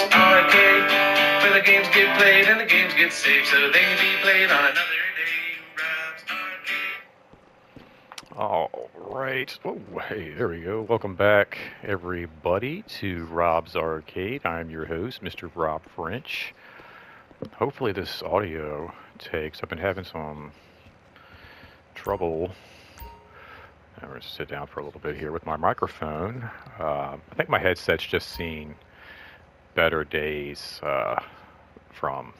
Rob's Arcade, where the games get played and the games get saved so they can be played on another day. Rob's Arcade. All right. Oh, hey, there we go. Welcome back, everybody, to Rob's Arcade. I'm your host, Mr. Rob French. Hopefully, this audio takes. I've been having some trouble. I'm going to sit down for a little bit here with my microphone. I think my headset's just seen better days from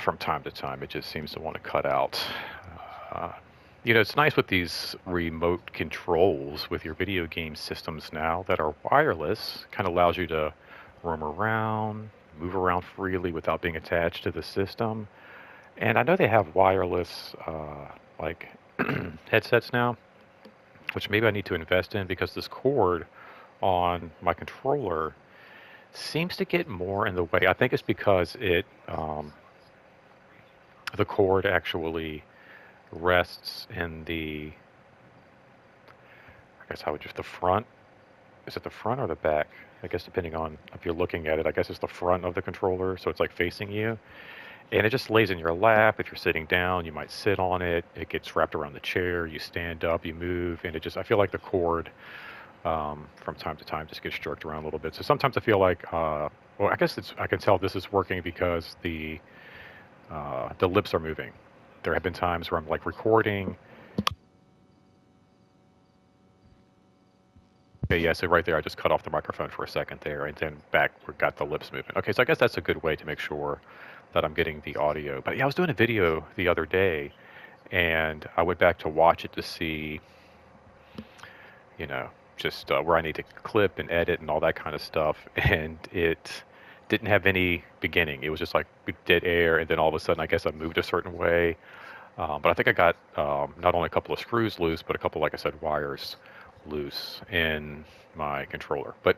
from time to time. It just seems to want to cut out. Uh, it's nice with these remote controls with your video game systems now that are wireless. Kind of allows you to roam around, move around freely without being attached to the system. And I know they have wireless like headsets now, which maybe I need to invest in because this cord on my controller seems to get more in the way. I think it's because the cord actually rests in I guess how would you, the front? Is it the front or the back? I guess depending on if you're looking at it, I guess it's the front of the controller, so it's like facing you. And it just lays in your lap. If you're sitting down, you might sit on it. It gets wrapped around the chair. You stand up, you move, and I feel like the cord from time to time just gets jerked around a little bit. So sometimes I feel like, well, I guess I can tell this is working because the lips are moving. There have been times where I'm like recording. Okay, yeah, so right there, I just cut off the microphone for a second there, and then back, we got the lips moving. Okay, so I guess that's a good way to make sure that I'm getting the audio. But yeah, I was doing a video the other day, and I went back to watch it to see, just where I need to clip and edit and all that kind of stuff, and it didn't have any beginning. It was just like dead air, and then all of a sudden, I guess I moved a certain way. But I think I got not only a couple of screws loose, but a couple, like I said, wires loose in my controller. But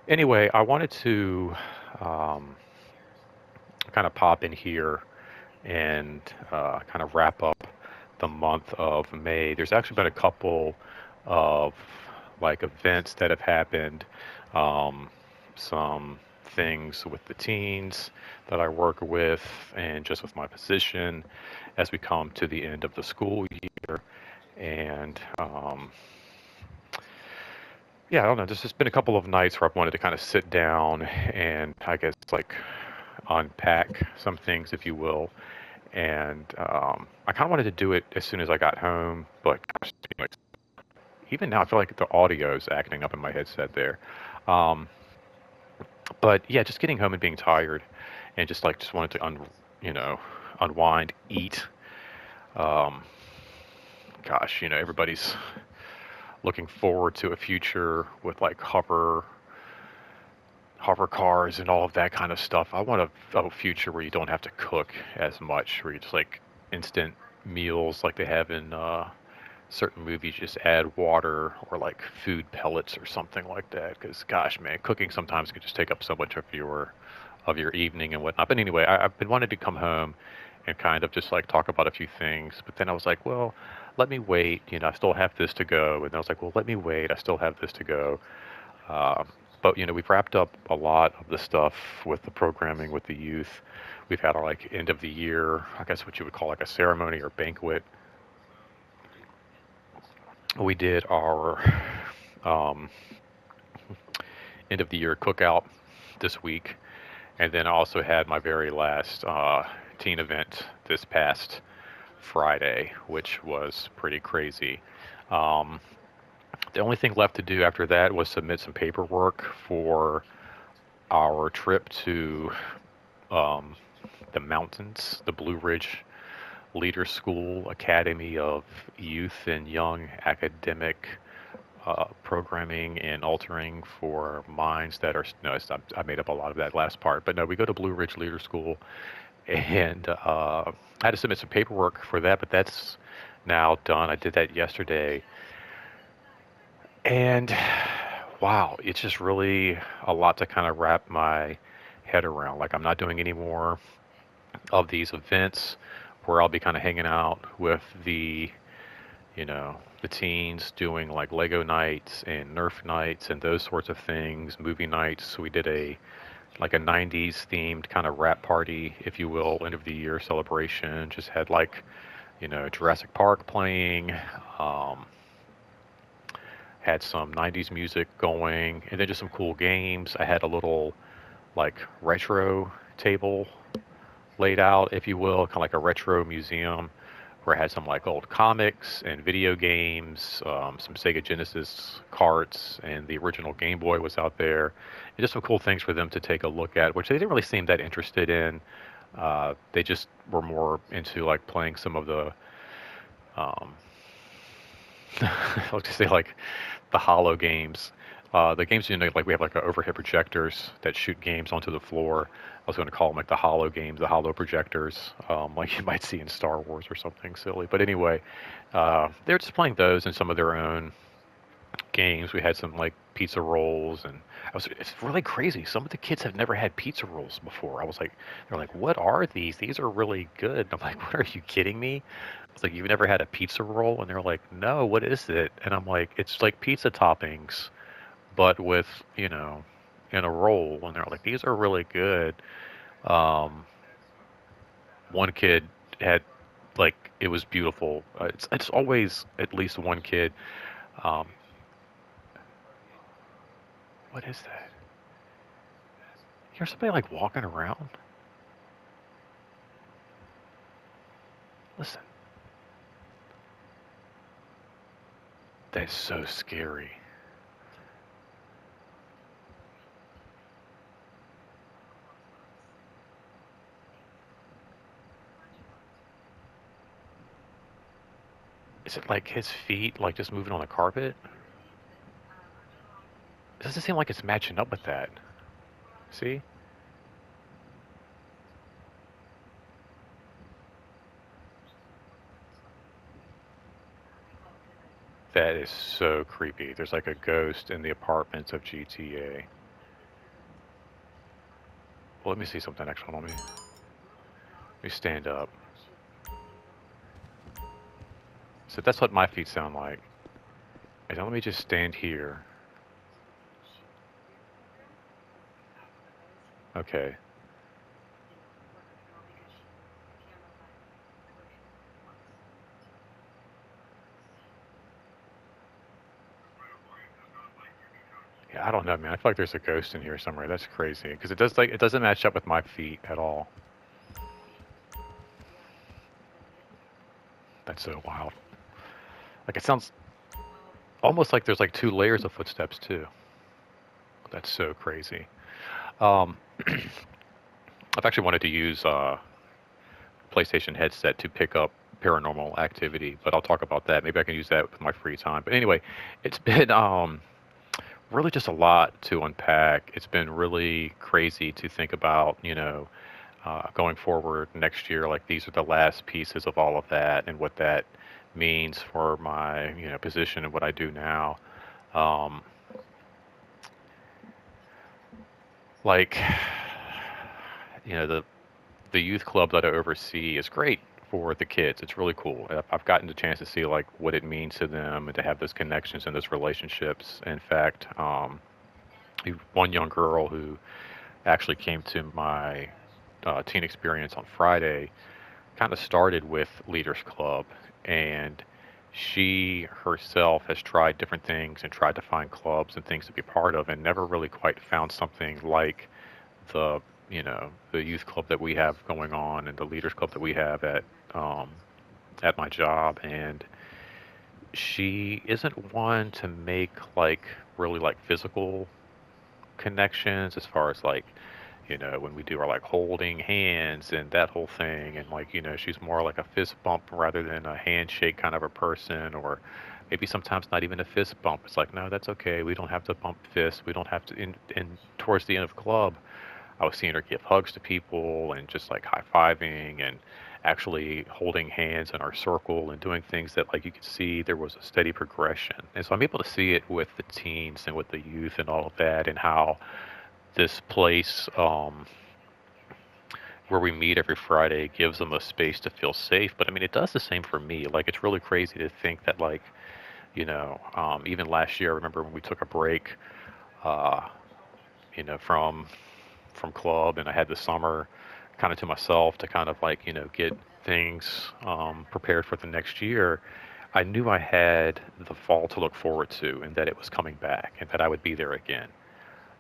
anyway, I wanted to kind of pop in here and kind of wrap up the month of May. There's actually been a couple of like events that have happened, some things with the teens that I work with, and just with my position as we come to the end of the school year. And yeah, I don't know. There's just been a couple of nights where I've wanted to kind of sit down and I guess like unpack some things, if you will. And I kind of wanted to do it as soon as I got home, but gosh, even now I feel like the audio is acting up in my headset there. But yeah, just getting home and being tired, and just wanted to unwind, eat. Um, Gosh, everybody's looking forward to a future with like hover cars and all of that kind of stuff. I want a future where you don't have to cook as much, where you just like instant meals like they have in certain movies. Just add water or like food pellets or something like that. Because gosh, man, cooking sometimes can just take up so much of your evening and whatnot. But anyway, I've been wanting to come home and kind of just like talk about a few things. But then I was like, well, let me wait. I still have this to go. And I was like, well, let me wait. I still have this to go. But we've wrapped up a lot of the stuff with the programming with the youth. We've had our like end of the year, I guess what you would call like a ceremony or banquet. We did our um, end of the year cookout this week, and then I also had my very last teen event this past Friday, which was pretty crazy. Um, the only thing left to do after that was submit some paperwork for our trip to um, the mountains, the Blue Ridge Leader School Academy of Youth and Young Academic Programming and Altering for Minds that are, no, I made up a lot of that last part, but no, we go to Blue Ridge Leader School, and I had to submit some paperwork for that, but that's now done. I did that yesterday, and wow, it's just really a lot to kind of wrap my head around. Like, I'm not doing any more of these events where I'll be kind of hanging out with the the teens doing like Lego nights and Nerf nights and those sorts of things, movie nights. We did a 90s themed kind of rap party, if you will, end of the year celebration. Just had like, Jurassic Park playing, um, had some 90s music going, and then just some cool games. I had a little like retro table laid out, if you will, kind of like a retro museum where I had some like old comics and video games, some Sega Genesis carts, and the original Game Boy was out there. And just some cool things for them to take a look at, which they didn't really seem that interested in. They just were more into like playing some of the, um, I'll just say like the hollow games. The games, like we have like overhead projectors that shoot games onto the floor. I was going to call them like the hollow games, the hollow projectors, like you might see in Star Wars or something silly. But anyway, they're just playing those and some of their own games. We had some like pizza rolls, and it's really crazy. Some of the kids have never had pizza rolls before. They're like, what are these? These are really good. And I'm like, what, are you kidding me? It's like, you've never had a pizza roll? And they're like, no, what is it? And I'm like, it's like pizza toppings, but with, in a roll. And they're like, these are really good. Um, One kid had, like, it was beautiful. It's always at least one kid. Um, what is that? You hear somebody like walking around? Listen, that's so scary. Is it like his feet, like just moving on the carpet? It doesn't seem like it's matching up with that. See? That is so creepy. There's like a ghost in the apartments of GTA. Well, let me see something actually. Let me stand up. So that's what my feet sound like. And now let me just stand here. Okay. Yeah, I don't know, man. I feel like there's a ghost in here somewhere. That's crazy because it doesn't match up with my feet at all. That's so wild. Like it sounds almost like there's like two layers of footsteps too. That's so crazy. Um, I've actually wanted to use PlayStation headset to pick up paranormal activity, but I'll talk about that. Maybe I can use that with my free time. But anyway, it's been really just a lot to unpack. It's been really crazy to think about, going forward next year. Like these are the last pieces of all of that and what that means for my, position and what I do now. Um, like, the youth club that I oversee is great for the kids. It's really cool. I've gotten the chance to see like what it means to them and to have those connections and those relationships. In fact, one young girl who actually came to my teen experience on Friday kind of started with Leaders Club, and she herself has tried different things and tried to find clubs and things to be part of, and never really quite found something like the the youth club that we have going on and the Leaders Club that we have um, at my job. And she isn't one to make like really like physical connections as far as like when we do our like holding hands and that whole thing. And like, she's more like a fist bump rather than a handshake kind of a person, or maybe sometimes not even a fist bump. It's like, no, that's okay. We don't have to bump fists. We don't have to. In towards the end of club, I was seeing her give hugs to people and just like high fiving and actually holding hands in our circle and doing things that like you could see there was a steady progression. And so I'm able to see it with the teens and with the youth and all of that, and how this place, where we meet every Friday gives them a space to feel safe. But I mean, it does the same for me. Like, it's really crazy to think that, like, even last year, I remember when we took a break, uh, from club, and I had the summer kind of to myself to kind of like, get things prepared for the next year. I knew I had the fall to look forward to, and that it was coming back, and that I would be there again.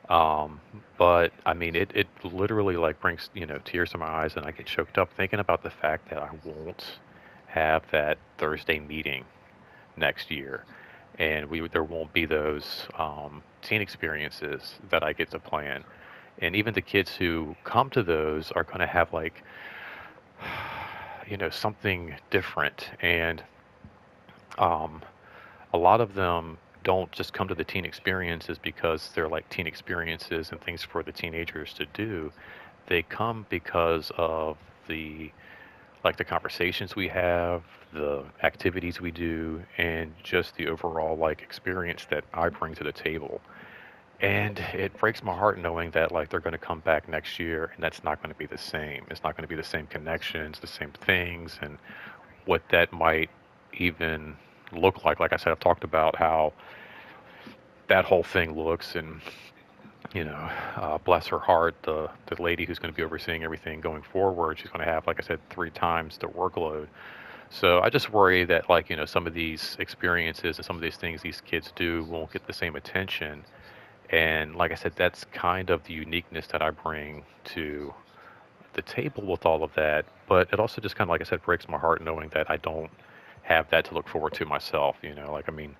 Um, but I mean, it literally like brings, tears to my eyes, and I get choked up thinking about the fact that I won't have that Thursday meeting next year, and there won't be those teen experiences that I get to plan. And even the kids who come to those are going to have like, something different, and um, a lot of them don't just come to the teen experiences because they're like teen experiences and things for the teenagers to do. They come because of the the conversations we have, the activities we do, and just the overall like experience that I bring to the table. And it breaks my heart knowing that like they're going to come back next year and that's not going to be the same. It's not going to be the same connections, the same things, and what that might even look like. Like I said, I've talked about how that whole thing looks, and bless her heart, the lady who's going to be overseeing everything going forward, she's going to have, like I said, 3 times the workload. So I just worry that like some of these experiences and some of these things these kids do won't get the same attention. And like I said, that's kind of the uniqueness that I bring to the table with all of that. But it also just kind of, like I said, breaks my heart knowing that I don't have that to look forward to myself. Like I mean,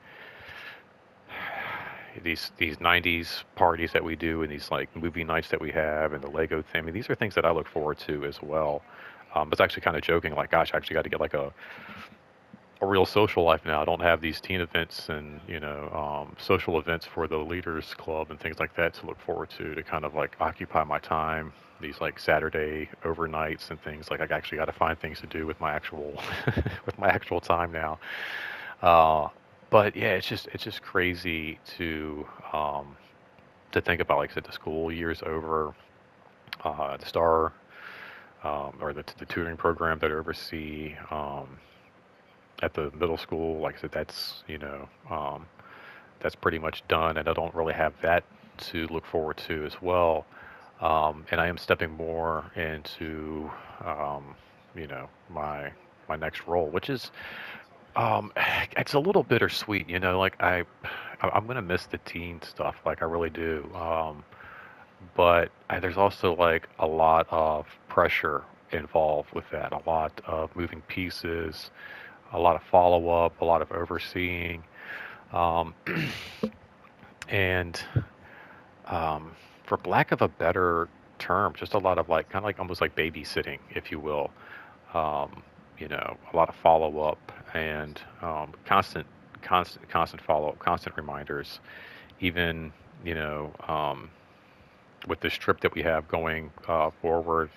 these 90s parties that we do and these like movie nights that we have and the Lego thing. I mean, these are things that I look forward to as well. But actually kind of joking, like, gosh, I actually got to get like a real social life now. I don't have these teen events and social events for the leaders club and things like that to look forward to kind of like occupy my time. These like Saturday overnights and things like I actually got to find things to do with my actual with my actual time now. Uh, but yeah, it's just crazy to think about. Like I said, the school year's over. The star or the tutoring program that I oversee. At the middle school, like I said, that's pretty much done, and I don't really have that to look forward to as well. And I am stepping more into, my next role, which is it's a little bittersweet. Like I'm gonna miss the teen stuff, like I really do. But there's also like a lot of pressure involved with that, a lot of moving pieces, a lot of follow up, a lot of overseeing, um, and for lack of a better term, just a lot of like kind of like almost like babysitting, if you will. A lot of follow up and constant follow up, constant reminders. Even you know, with this trip that we have going forward,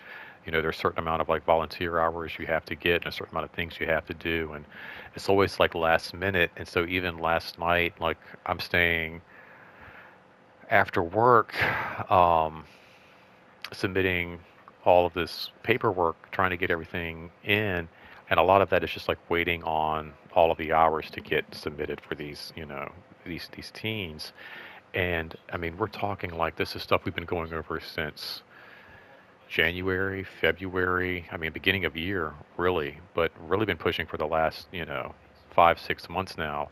there's a certain amount of like volunteer hours you have to get and a certain amount of things you have to do, and it's always like last minute. And so even last night, like I'm staying after work, um, submitting all of this paperwork, trying to get everything in, and a lot of that is just like waiting on all of the hours to get submitted for these teens. And I mean, we're talking like this is stuff we've been going over since January, February, I mean, beginning of year, really, but really been pushing for the last, 5, 6 months now.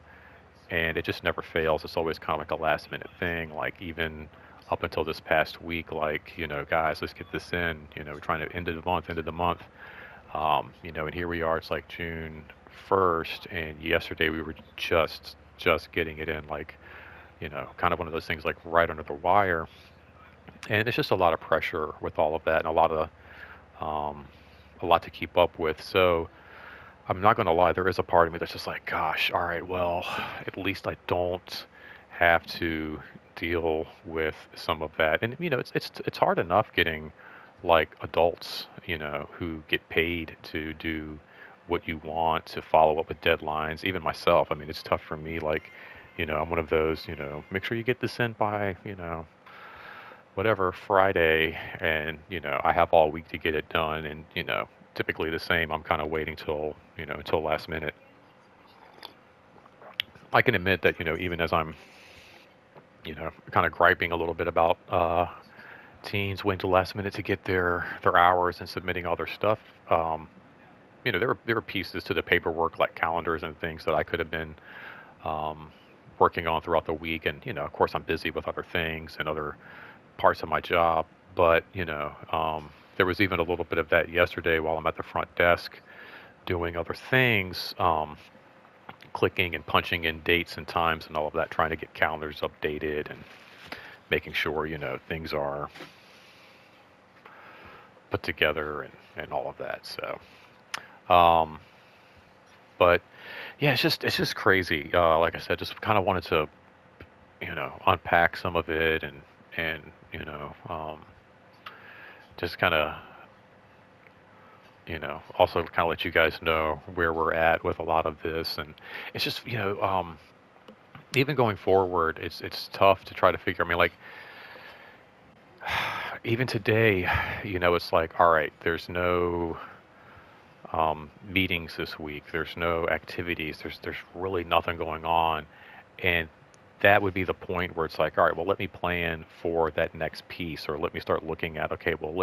And it just never fails. It's always kind of like a last minute thing. Like, even up until this past week, like, guys, let's get this in. We're trying to end of the month. And here we are, it's like June 1st. And yesterday we were just getting it in, like, kind of one of those things like right under the wire. And it's just a lot of pressure with all of that and um, a lot to keep up with. So I'm not going to lie, there is a part of me that's just like, gosh, all right, well, at least I don't have to deal with some of that. And it's hard enough getting like adults, who get paid to do what you want, to follow up with deadlines. Even myself, I mean, it's tough for me. Like, I'm one of those, make sure you get this in by, whatever Friday, and I have all week to get it done, and typically the same. I'm kind of waiting till until last minute. I can admit that even as I'm kind of griping a little bit about teens waiting till last minute to get their hours and submitting all their stuff. Um, there were pieces to the paperwork like calendars and things that I could have been um, working on throughout the week, and of course I'm busy with other things and other parts of my job. But there was even a little bit of that yesterday while I'm at the front desk doing other things, clicking and punching in dates and times and all of that, trying to get calendars updated and making sure things are put together and all of that. Um, but yeah, it's just crazy. Like I said, just kind of wanted to unpack some of it and just kind of also kind of let you guys know where we're at with a lot of this. And it's just even going forward, it's tough to try to figure. I mean, like even today, it's like, all right, there's no meetings this week. There's no activities. There's really nothing going on, and that would be the point where it's like, all right, well, let me plan for that next piece, or let me start looking at, okay, well,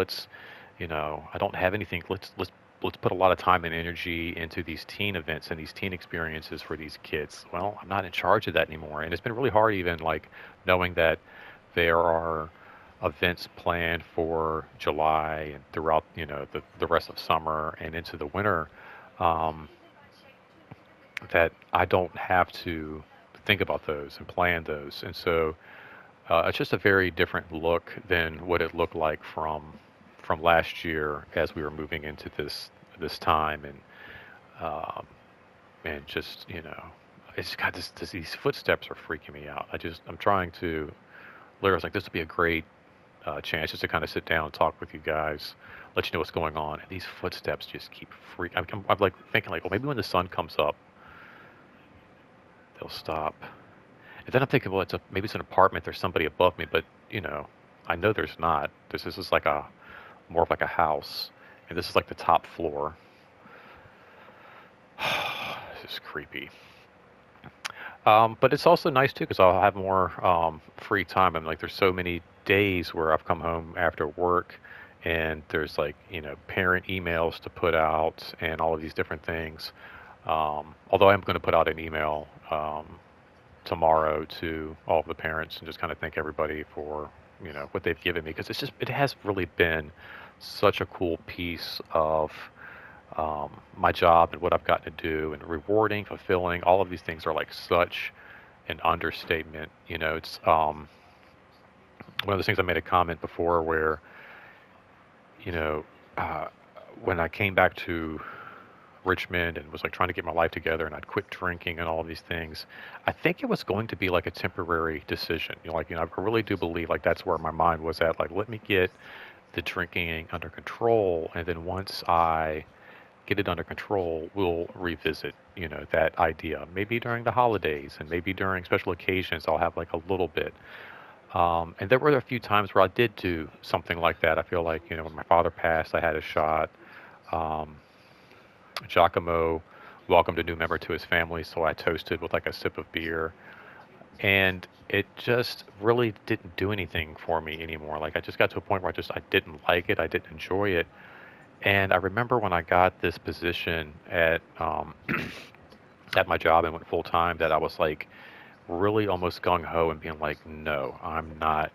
I don't have anything. Let's put a lot of time and energy into these teen events and these teen experiences for these kids. Well, I'm not in charge of that anymore, and it's been really hard even like knowing that there are events planned for July and throughout the rest of summer and into the winter, um, that I don't have to think about those and plan those. And so it's just a very different look than what it looked like from last year as we were moving into this time. And just it's got these footsteps are freaking me out. I'm trying to literally, I was like, this would be a great chance just to kind of sit down and talk with you guys, let you know what's going on. And these footsteps just keep freaking. I'm like thinking like, well, maybe when the sun comes up, they'll stop. And then I'm thinking, well, maybe it's an apartment. There's somebody above me, but I know there's not. This is like a more of like a house, and this is like the top floor. This is creepy. But it's also nice too because I'll have more free time. And like, there's so many days where I've come home after work, and there's like parent emails to put out and all of these different things. Although I'm going to put out an email tomorrow to all of the parents and just kind of thank everybody for what they've given me, because it has really been such a cool piece of my job and what I've gotten to do, and rewarding, fulfilling. All of these things are like such an understatement. It's one of those things. I made a comment before where you know uh, when I came back to Richmond and was like trying to get my life together, and I'd quit drinking and all of these things. I think it was going to be like a temporary decision. I really do believe like that's where my mind was at. Like, let me get the drinking under control, and then once I get it under control, we'll revisit, that idea. Maybe during the holidays and maybe during special occasions, I'll have like a little bit. And there were a few times where I did do something like that. I feel like, when my father passed, I had a shot. Um, Giacomo welcomed a new member to his family, so I toasted with like a sip of beer. And it just really didn't do anything for me anymore. Like, I just got to a point where I didn't like it. I didn't enjoy it. And I remember when I got this position at my job and went full time, that I was like really almost gung ho and being like, no, I'm not.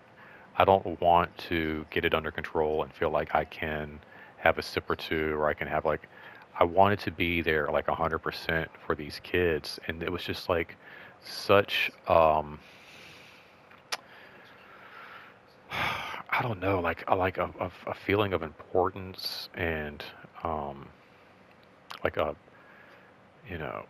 I don't want to get it under control and feel like I can have a sip or two, or I can have like, I wanted to be there like 100% for these kids. And it was just like such, I don't know, like a feeling of importance, and um, like a, you know,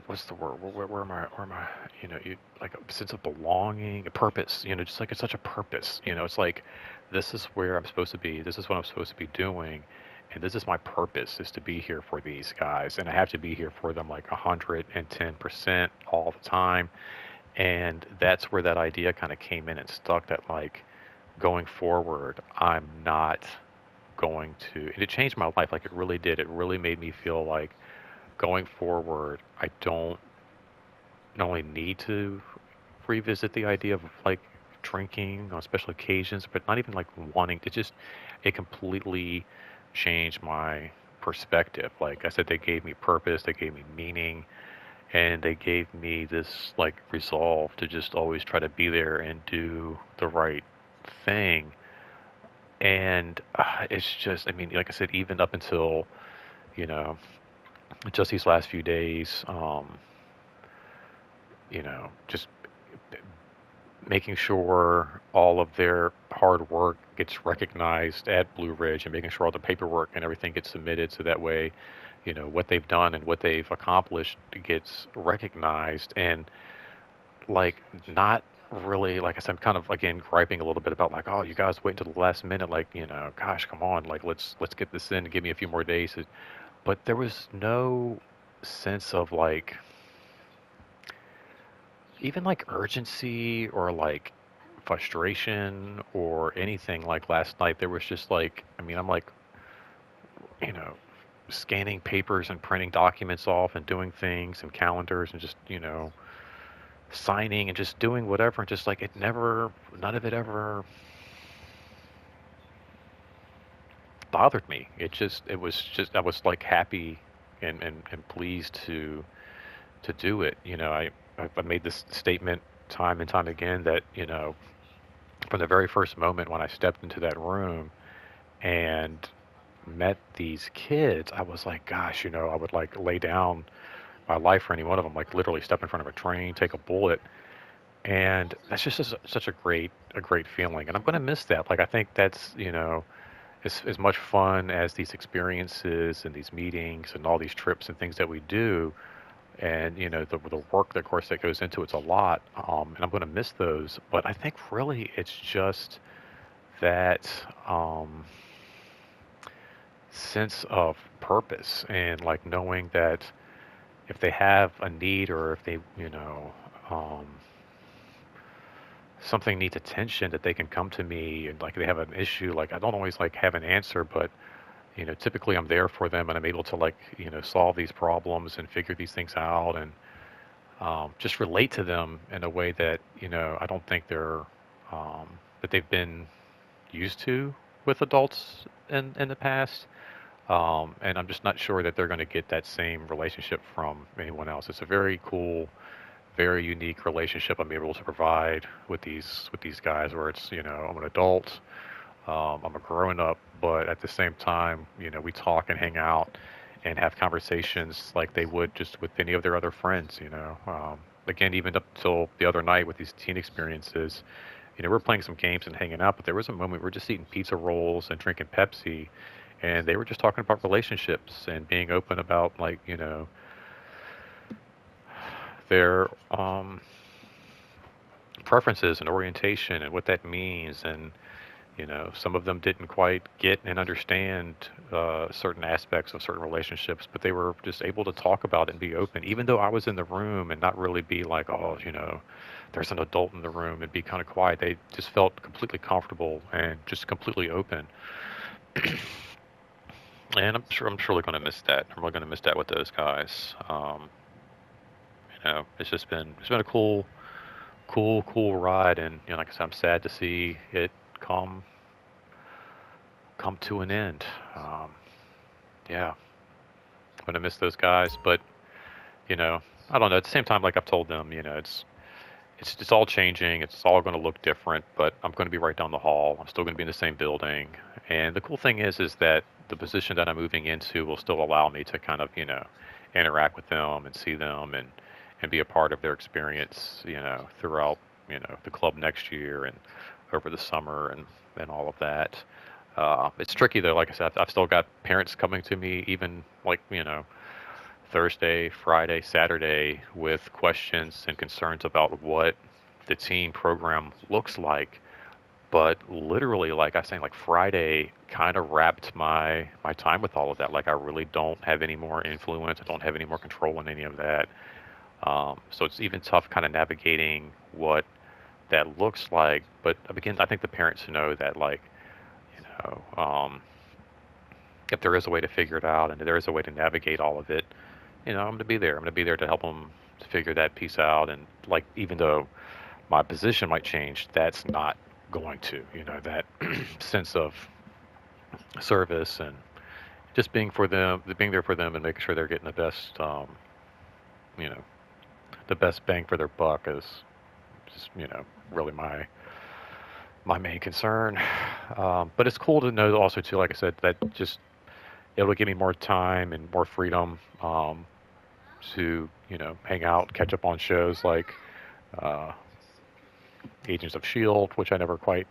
what's the word? Where am I? Where am I? You like a sense of belonging, a purpose. Just like it's such a purpose. It's like this is where I'm supposed to be. This is what I'm supposed to be doing, and this is my purpose, is to be here for these guys, and I have to be here for them like 110% all the time. And that's where that idea kind of came in and stuck. That like, going forward, I'm not going to. And it changed my life. Like it really did. It really made me feel like going forward, I don't not only need to revisit the idea of like drinking on special occasions, but not even like wanting to just, it completely changed my perspective. Like I said, they gave me purpose, they gave me meaning, and they gave me this like resolve to just always try to be there and do the right thing. And it's just, I mean, like I said, even up until, you know, just these last few days, just making sure all of their hard work gets recognized at Blue Ridge and making sure all the paperwork and everything gets submitted so that way, what they've done and what they've accomplished gets recognized and like not really like I said, I'm kind of again griping a little bit about like, oh, you guys wait until the last minute, like, gosh, come on, like let's get this in and give me a few more days. But there was no sense of like even like urgency or like frustration or anything like last night. There was just like, I mean, I'm like, you know, scanning papers and printing documents off and doing things and calendars and just, signing and just doing whatever. And just like it never, none of it ever bothered me. It was just, I was like happy and pleased to do it. I made this statement time and time again that, from the very first moment when I stepped into that room and met these kids, I was like, gosh, I would like lay down my life for any one of them, like literally step in front of a train, take a bullet. And that's just such a great feeling. And I'm going to miss that. Like, I think that's, as much fun as these experiences and these meetings and all these trips and things that we do. And, the work, of course, that goes into it's a lot. And I'm going to miss those. But I think really it's just that sense of purpose and like knowing that if they have a need or if they, um, something needs attention, that they can come to me and like they have an issue. Like I don't always like have an answer, but typically I'm there for them and I'm able to like, solve these problems and figure these things out and just relate to them in a way that, I don't think that they've been used to with adults in the past. And I'm just not sure that they're going to get that same relationship from anyone else. It's a very cool, very unique relationship I'm able to provide with these guys, where it's I'm an adult, I'm a grown up, but at the same time, we talk and hang out and have conversations like they would just with any of their other friends. Again, even up till the other night with these teen experiences, we're playing some games and hanging out, but there was a moment we were just eating pizza rolls and drinking Pepsi, and they were just talking about relationships and being open about like their preferences and orientation and what that means. And some of them didn't quite get and understand certain aspects of certain relationships, but they were just able to talk about it and be open, even though I was in the room and not really be like, oh, there's an adult in the room and be kind of quiet. They just felt completely comfortable and just completely open. And I'm surely going to miss that. I'm really going to miss that with those guys. It's been a cool ride, and like I said, I'm sad to see it come come to an end. Yeah, I'm gonna miss those guys, but you know, I don't know. At the same time, like I've told them, it's all changing. It's all going to look different, but I'm going to be right down the hall. I'm still going to be in the same building, and the cool thing is that the position that I'm moving into will still allow me to kind of interact with them and see them and be a part of their experience, throughout the club next year and over the summer and all of that. It's tricky though. Like I said, I've still got parents coming to me, even like Thursday, Friday, Saturday, with questions and concerns about what the teen program looks like. But literally, like I was saying, like Friday kind of wrapped my time with all of that. Like I really don't have any more influence. I don't have any more control in any of that. So it's even tough kind of navigating what that looks like. But again, I think the parents know that, like, you if there is a way to figure it out and there is a way to navigate all of it, I'm going to be there. I'm going to be there to help them to figure that piece out. And like, even though my position might change, that's not going to, that sense of service and just being there for them and making sure they're getting you know, the best bang for their buck is just, really my main concern. But it's cool to know also too, like I said, that just it'll give me more time and more freedom to hang out, catch up on shows like uh, Agents of Shield, which I never quite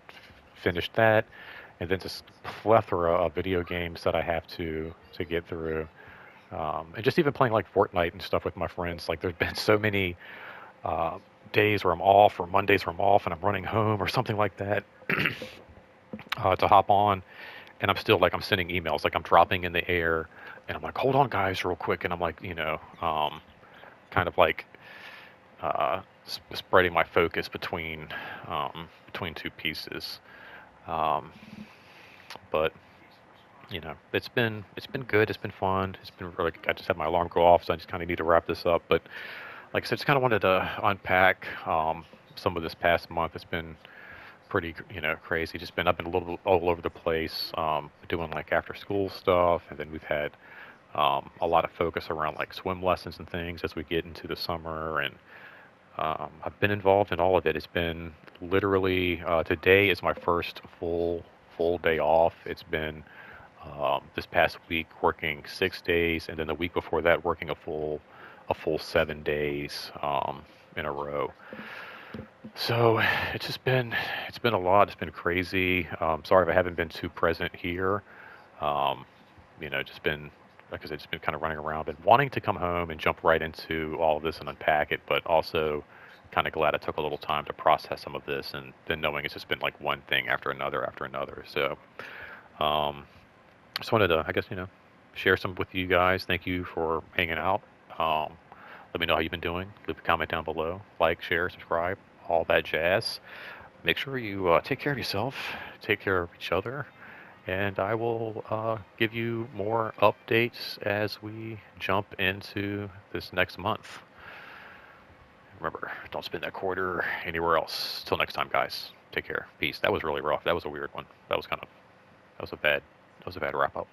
finished that, and then just plethora of video games that I have to get through, and just even playing like Fortnite and stuff with my friends. Like there's been so many uh, days where I'm off, or Mondays where I'm off, and I'm running home or something like that to hop on, and I'm still like I'm sending emails, like I'm dropping in the air, and I'm like, hold on, guys, real quick, and I'm like, kind of like spreading my focus between two pieces. Um, but it's been good. It's been fun. It's been really. I just had my alarm go off, so I just kind of need to wrap this up. But like I said, just kind of wanted to unpack some of this past month. It's been pretty, crazy. I've been a little all over the place, doing like after school stuff, and then we've had a lot of focus around like swim lessons and things as we get into the summer. And I've been involved in all of it. It's been literally today is my first full day off. It's been this past week working 6 days, and then the week before that working a full 7 days in a row. So it's been a lot. It's been crazy. Sorry if I haven't been too present here. Um, just been like I said, just been kind of running around, been wanting to come home and jump right into all of this and unpack it, but also kind of glad I took a little time to process some of this, and then knowing it's just been like one thing after another after another. So um, just wanted to, I guess, share some with you guys. Thank you for hanging out. Um, Let me know how you've been doing. Leave a comment down below. Like, share, subscribe, all that jazz. Make sure you take care of yourself, take care of each other, and I will give you more updates as we jump into this next month. Remember, don't spend that quarter anywhere else. Till next time, guys. Take care. Peace. That was really rough. That was a weird one. That was a bad wrap up.